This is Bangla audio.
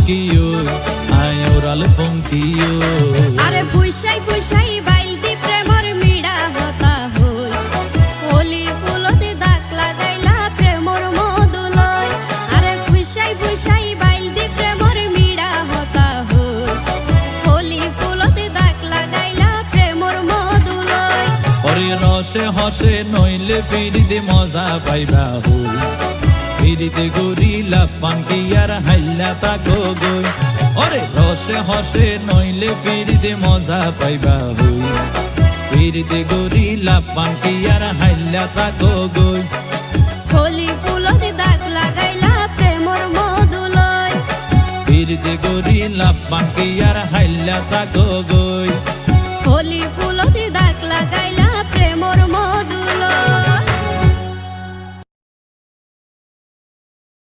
কিও আয় ওরাল ফঙ্কিও আরে ফুইসাই ফুইসাই বাইলতি প্রেমর মিড়া হতা হই হোলি ফুলতে দাগ লাগাইলা প্রেমর মধুলয় আরে ফুইসাই ফুইসাই বাইলতি প্রেমর মিড়া হতা হই হোলি ফুলতে দাগ লাগাইলা প্রেমর মধুলয় ওরে রসে হসে নইলে ফিরিতে মজা পাইবা হই ফিরিতে গরিলা পানকি আর হাইলা তাকো গই ওরে রসে হসে নইলে ফিরিতে মজা পাইবা হই ফিরিতে গরিলা পানকি আর হাইলা তাকো গই হোলি ফুলতে দাগ লাগাইলা প্রেমর মধুলয় ফিরিতে গরিলা পানকি আর হাইলা তাকো গই হোলি ফুলতে